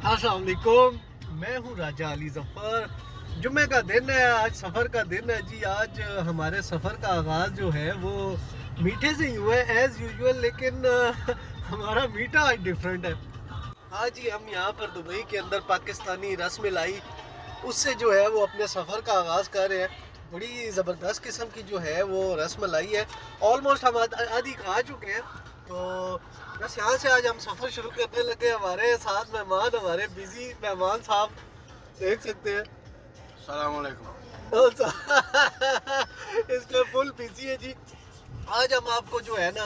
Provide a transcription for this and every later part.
अस्सलाम वालेकुम, मैं हूँ राजा अली जफ़र। जुम्मे का दिन है, आज सफ़र का दिन है जी। आज हमारे सफ़र का आगाज़ जो है वो मीठे से ही हुआ है एज़ यूजुअल, लेकिन हमारा मीठा आज डिफरेंट है। आज ही हम यहाँ पर दुबई के अंदर पाकिस्तानी रसमलाई उससे जो है वो अपने सफ़र का आगाज़ कर रहे हैं। बड़ी ज़बरदस्त किस्म की जो है वो रसमलाई है। ऑलमोस्ट हम आधी खा चुके हैं, तो बस यहाँ से आज हम सफ़र शुरू करने लगे। हमारे साथ मेहमान, हमारे बिजी मेहमान साहब देख सकते हैं। अस्सलाम वालेकुम। इसलिए फुल बिजी है जी। आज हम आपको जो है ना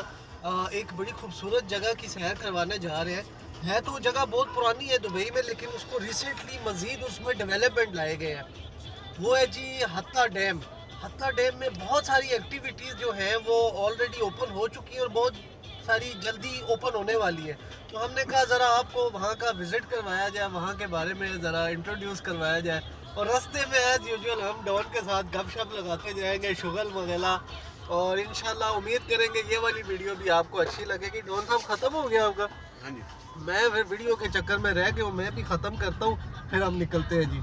एक बड़ी खूबसूरत जगह की सैर करवाने जा रहे हैं। है तो जगह बहुत पुरानी है दुबई में, लेकिन उसको रिसेंटली मज़ीद उसमें डेवलपमेंट लाए गए हैं। वो है जी हत्ता डैम। हत्ता डैम में बहुत सारी एक्टिविटीज़ जो हैं वो ऑलरेडी ओपन हो चुकी हैं और बहुत सारी जल्दी ओपन होने वाली है। तो हमने कहा ज़रा आपको वहाँ का विज़िट करवाया जाए, वहाँ के बारे में ज़रा इंट्रोड्यूस करवाया जाए, और रास्ते में एज़ यूजुअल हम डॉन के साथ गपशप लगाते जाएंगे, शुगल वगैरह। और इंशाल्लाह उम्मीद करेंगे ये वाली वीडियो भी आपको अच्छी लगेगी। डॉन साहब ख़त्म हो गया होगा? हाँ जी। मैं फिर वीडियो के चक्कर में रह गया हूँ, मैं भी ख़त्म करता हूँ, फिर हम निकलते हैं जी।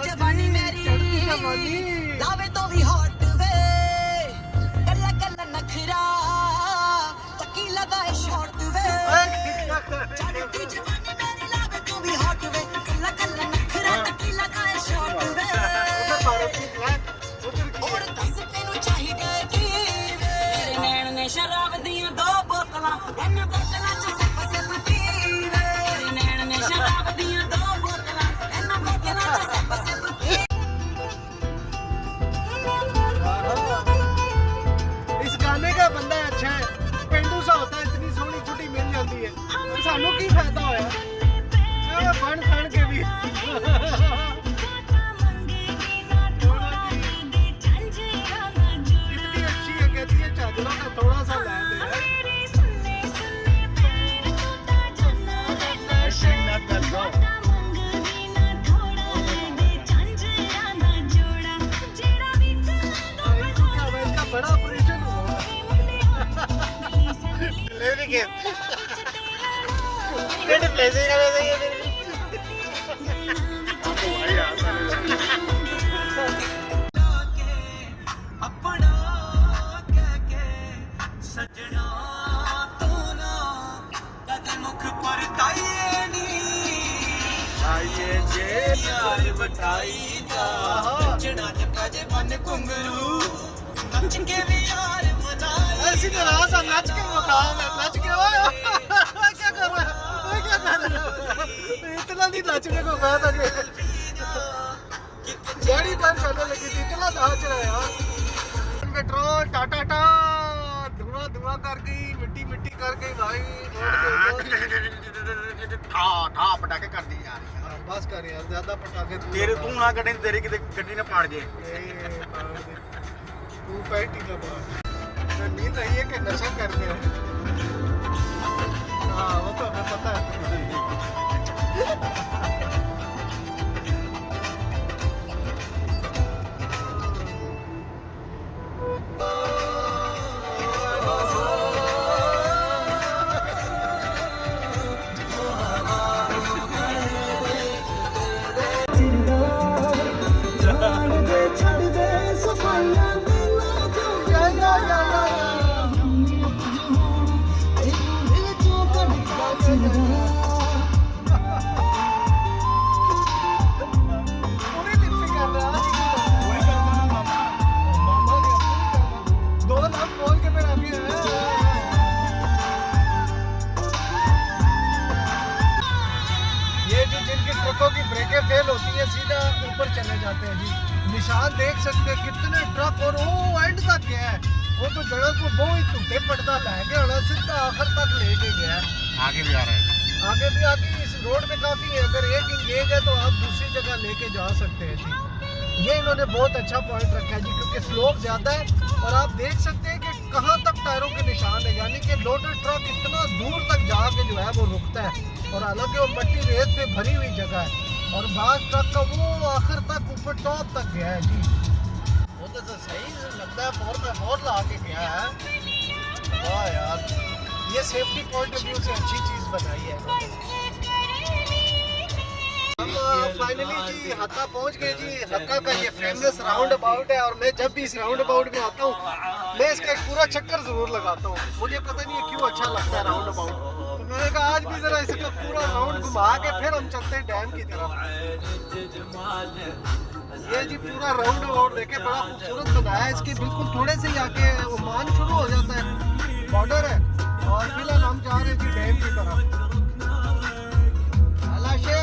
जवानी मेरी लावे तो भी हॉट वे कल्ला कल्ला नखरा तकी लगाए शॉट वे चढ़ती जवानी मेरी लावे तो भी हॉट वे कल्ला कल्ला नखरा तकी लगाए शॉट वे और दस तेनू चाहिए की मेरे नैन ने शराब दियां दो बोतलां इन बोतलां च सिप सिप पी मेरे नैन ने शराब दियां दो बोतलां इन बोतलां च सिप सिप पी। इस गाने का बंदा अच्छा है, पेंडू सा होता है, इतनी सोहनी छुट्टी मिल जाती है, तो सानू की फायदा होया बन खान के भी। कितनी अच्छी है, कहती है चादरों का थोड़ा सा ला दे। इसका बड़ा ऑपरेशन हुआ डिलीवरी के प्लेसिंग करने से ये सजना तू ना कदे मुख पर ताये नी आये जे यार बटाई दा नचना ते पजे बन घुंगरू नच के भी यार मनाई ऐसी तरह सा नच के मुकाम है, नच के ओए क्या कर रहा है, ओए क्या कर रहा है, इतना नहीं नचने को कहा था कि गाड़ी बंद करने लगी थी, इतना नाच रहा है यार। पेट्रोल टाटा टा धुआं धुआं कर गई, मिट्टी मिट्टी कर गई भाई। ठा ठा पटाखे कर दी यार। बस कर यार, ज्यादा पटाखे तेरे तू ना कटे तेरे किते गड्डी ने पाड़ जे। तू पैंटी का बात नींद आई है कि नशा कर गया? हाँ वो तो हमें पता है। पूरी लिपस्टिक कर रहा है। मामा ने दो लाख बोल के मेरा भी है। ये जो जिनकी ट्रकों की ब्रेकें फेल होती है सीधा ऊपर चले जाते हैं जी। निशान देख सकते हैं कितने ट्रक, और वो एंड तक गया है। वो तो जड़क को वो ही टूटे पड़ता लगे होना, सीधा आखिर तक लेके गया है। आगे भी आ रहा है। आगे भी आगे इस रोड में काफ़ी है, अगर एक इंगेज है तो आप दूसरी जगह लेके जा सकते हैं जी। ये इन्होंने बहुत अच्छा पॉइंट रखा है जी, क्योंकि स्लोप ज़्यादा है और आप देख सकते हैं कि कहाँ तक टायरों के निशान है, यानी कि लोडेड ट्रक इतना दूर तक जाके जो है वो रुकता है। और हालांकि वो मट्टी रेत से भरी हुई जगह है, और बास ट्रक का वो आखिर तक ऊपर टॉप तक गया है जी। वो तो सही लगता है, 4x4 ला के गया है। वाह यार, ये सेफ्टी पॉइंट ऑफ व्यू से अच्छी चीज बनाई है हम। फाइनली जी हक्का पहुंच गए जी। हक्का का ये फेमस राउंड अबाउट है और मैं जब भी इस राउंड अबाउट में आता हूँ मैं इसका एक पूरा चक्कर जरूर लगाता हूँ। मुझे पता नहीं है क्यों अच्छा लगता है राउंड अबाउट, तो मैंने कहा आज भी जरा इसका पूरा राउंड घुमा के फिर हम चलते हैं डैम की तरफ। ये जी पूरा राउंड अबाउट देखे बड़ा खूबसूरत बनाया है। इसके बिल्कुल थोड़े से ही आके ओमान शुरू हो जाता है, बॉर्डर है। और फिलहाल हम जा रहे हैं जी डैम की तरफ।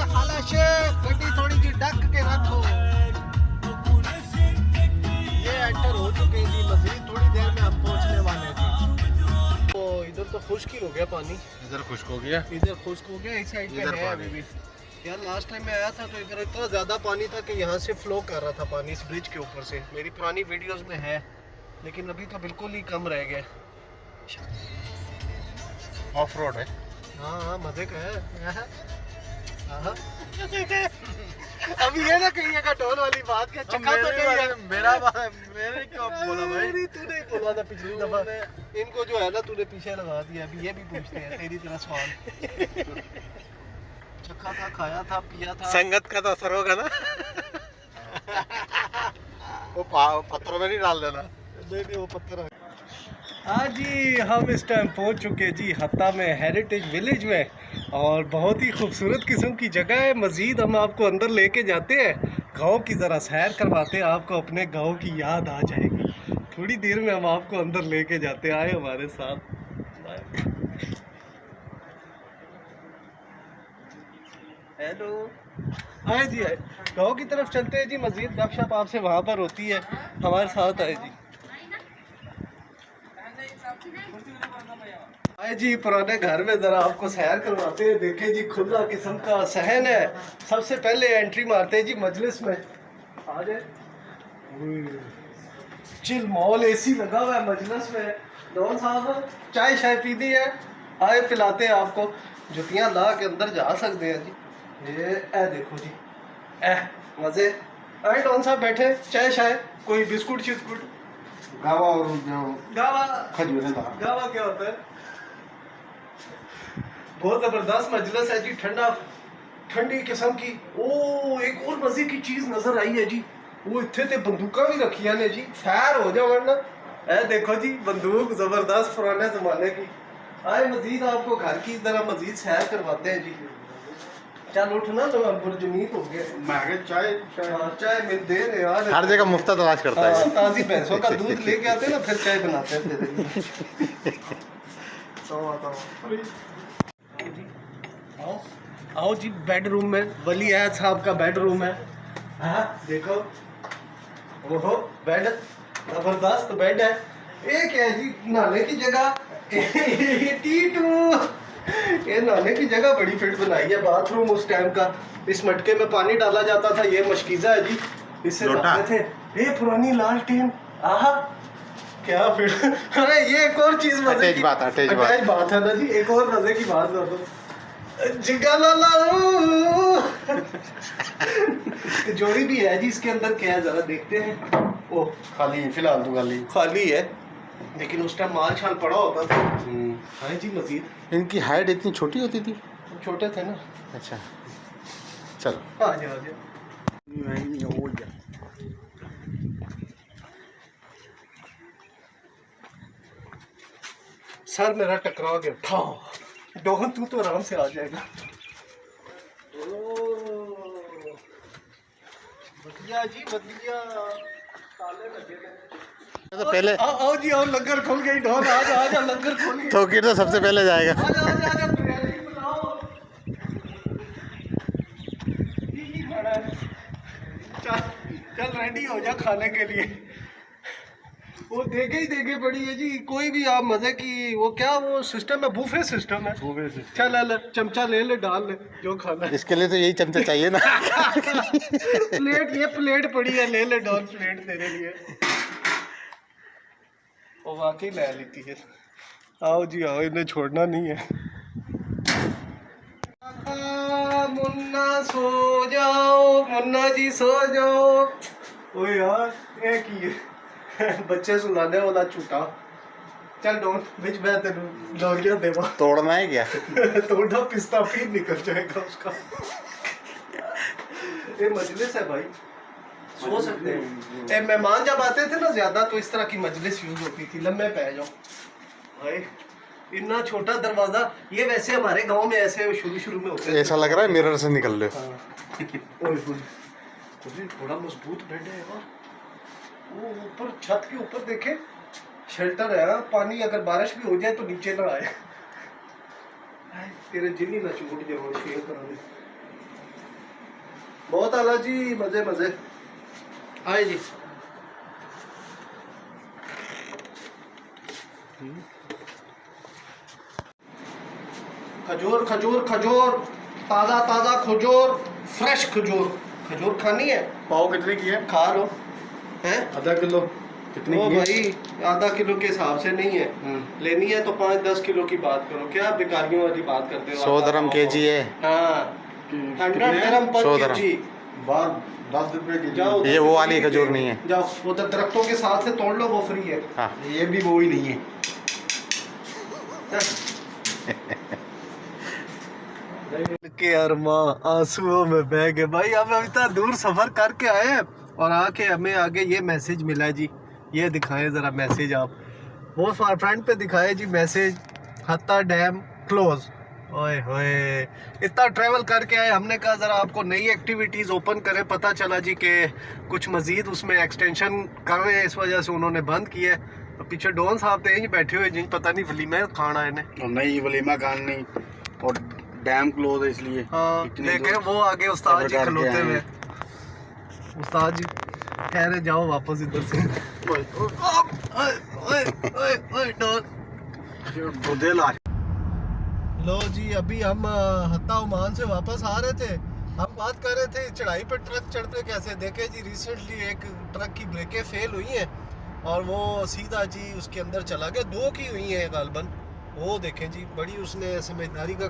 हालाशे गड्डी थोड़ी जी ढक के रखो। ये एंटर हो चुके हैं जी, मजीद थोड़ी देर में हम पहुंचने वाले हैं जी। तो इधर तो खुश्क ही हो गया पानी, इधर खुश्क हो गया, इधर खुश्क हो गया, इस साइड पे है अभी भी। यार लास्ट टाइम मैं आया था तो इधर इतना ज़्यादा पानी था कि यहाँ से फ्लो कर रहा था पानी इस ब्रिज के ऊपर से। मेरी पुरानी वीडियोस में है, लेकिन अभी तो बिल्कुल ही कम रह गया। ऑफ रोड है। हाँ हाँ मज़े का है। हाँ। अभी ये ना कहिएगा ढोल वाली बात का चक्का तो नहीं है। मेरे क्यों बोला भाई? तूने ही बोला था पिछली दफा। इनको जो है ना तूने पीछे लगा दिया। अभी ये भी पूछते हैं तेरी तरह सवाल। चखा था, खाया था, पिया था। संगत का तो असर होगा ना। वो पत्थरों में नहीं डाल देना। नहीं वो पत्थर है। हाँ जी हम इस टाइम पहुंच चुके हैं जी हत्ता में, हेरिटेज विलेज में। और बहुत ही खूबसूरत किस्म की जगह है। मज़ीद हम आपको अंदर लेके जाते हैं, गांव की ज़रा सैर करवाते हैं, आपको अपने गांव की याद आ जाएगी। थोड़ी देर में हम आपको अंदर लेके जाते हैं, आए हमारे साथ। हेलो, आए जी आए, गाँव की तरफ चलते हैं जी। मज़ीद गपशप आपसे वहाँ पर होती है, हमारे साथ आए जी। आए जी पुराने घर में ज़रा आपको सैर करवाते हैं। देखें जी खुला किस्म का सहन है। सबसे पहले एंट्री मारते हैं जी मजलिस में। आ जाए, चिल मॉल, एसी लगा हुआ है मजलिस में। डॉन साहब चाय शाय पीनी है, आए पिलाते हैं आपको। जुतियाँ ला के अंदर जा सकते हैं जी। ये ए देखो जी, ए मज़े। आए डॉन साहब बैठे, चाय शाय, कोई बिस्कुट शिस्कुट। गावा और गावा, खजूरेदार। गावा क्या होता है? बहुत जबरदस्त मजलिस है जी, ठंडी किस्म की। ओ एक और मजे की चीज नजर आई है जी, वो इतने ते बंदूका भी रखिया ने जी, फैर हो जाओ वरना। ए देखो जी बंदूक जबरदस्त पुराने जमाने की। आए मजीद आपको घर की तरह मजीद सैर करवाते हैं जी। चल उठना तो हम पुरजमीत हो गए। चाय चाय मिल दे रहे यार, हर जगह मुफ्त तलाश करता है। ताजी भैंसों का दूध लेके आते हैं ना, फिर चाय बनाते हैं तेरे लिए। आओ आओ जी बेडरूम में, वली अहद साहब का बेडरूम है। हाँ देखो, ओहो बेड, जबरदस्त बेड है। एक है जी नहाने की जगह, टीटू, ये नहाने की जगह बड़ी फिट बनाई है। बाथरूम उस टाइम का, इस मटके में पानी डाला जाता था। ये मशकीज़ा है जी, इससे नहाते थे। ये पुरानी लालटेन, आहा क्या फिर। अरे ये एक और चीज मजे की बात है ना जी, एक और मजे की बात कर दो। जिगा लाला जोड़ी भी है जी इसके अंदर, क्या है जरा देखते हैं। ओ खाली फिलहाल तो खाली है, लेकिन उस टाइम माल शाल पड़ा होता था। हाँ जी मजीद इनकी हाइट इतनी छोटी होती थी। छोटे थे ना। अच्छा चलो आ जाओ आ जाओ। सर मेरा टकरा गया, ठाओ डोहन तू तो आराम से आ जाएगा। बढ़िया जी बढ़िया। तो पहले आओ जी आओ, लंगर खुल गई। ढोल आ जा लंगर खुल गई। तो किर तो सबसे पहले जाएगा। आ जा बिरयानी बनाओ। ये खाना है, चल रेडी हो जा खाने के लिए। वो देखे ही देखे पड़ी है जी। कोई भी आप मजे की, वो क्या वो सिस्टम है, बूफे सिस्टम है। चल ले, चमचा ले ले, डाल ले जो खाना है। इसके लिए तो यही चमचा चाहिए ना। प्लेट, ये प्लेट पड़ी है, ले ले डॉल प्लेट तेरे लिए। वो वाकई ले लेती है। आओ जी आओ, इन्हें छोड़ना नहीं है। मुन्ना सो जाओ, मुन्ना जी सो जाओ। ओ यार ये की बच्चे सुलाने वाला झूठा। चल डोंट विच मैं तेरे लोरिया देवा तोड़ना है क्या? तोड़ा पिस्ता फिर निकल जाएगा उसका। ये मजलिस है भाई, सो सकते हैं। ए, मेहमान जब आते थे ना ज्यादा तो इस तरह की मजलिस यूज होती थी। लम्बे पै जाओ भाई, इतना छोटा दरवाजा। ये वैसे हमारे गांव में ऐसे शुरू में होते थे। ऐसा लग रहा है मिरर से निकल रहे हो। हाँ। थोड़ा मजबूत बेड है वो ऊपर छत के ऊपर देखे शेल्टर है। पानी अगर बारिश भी हो जाए तो नीचे ना आए। तेरे जिन्नी ना चूट जाओ शेयर करा दे। बहुत आला जी, मजे मजे आए जी। खजूर खजूर खजूर, ताजा ताजा खजूर, फ्रेश खजूर। खजूर खानी है? पाव कितने की है? खा लो। हैं? आधा किलो कितने ओ की है? भाई आधा किलो के हिसाब से नहीं है, लेनी है तो 5-10 किलो की बात करो। क्या बेकारियों वाली बात करते हो? 100 दरम केजी है। हाँ 100 दरम पर 100 दरम। केजी। 10 रुपए की। जाओ ये वो वाली खजूर नहीं है। जाओ उधर दरख्तों के साथ से तोड़ लो, वो फ्री है। हाँ ये भी वो ही नहीं है। के अरमा आंसुओं में बह गए भाई। हम इतना दूर सफर करके आए हैं और आके हमें आगे ये मैसेज मिला है जी। ये दिखाएं जरा मैसेज आप, वो फ्रंट पे दिखाए जी मैसेज, हत्ता डैम क्लोज। ओए होए, इतना ट्रैवल करके आए, हमने कहा ज़रा आपको नई एक्टिविटीज़ ओपन करें। पता चला जी कि कुछ मज़ीद उसमें एक्सटेंशन कर रहे हैं, इस वजह से उन्होंने बंद किया है। तो पीछे डॉन साहब थे बैठे हुए जिन पता नहीं वलीमा खाना है इन्हें। नहीं वलीमा खान नहीं, और डैम क्लोज है इसलिए। हाँ इतनी देखे दूर वो आगे उस्ताद जी सफर करके खलोते आए हुए। हैं। उस्ताद जी कह रहे जाओ वापस इधर से। ओए ओए ओए ओए डॉन। खुदे ला। लो जी अभी हम हत्ता ओमान से वापस आ रहे थे। हम बात कर रहे थे चढ़ाई पर ट्रक चढ़ते कैसे। देखे जी रिसेंटली एक ट्रक की ब्रेकें फेल हुई हैं और वो सीधा जी उसके अंदर चला गया। 2 की हुई हैं गालबन। वो देखें जी, बड़ी उसने समझदारी का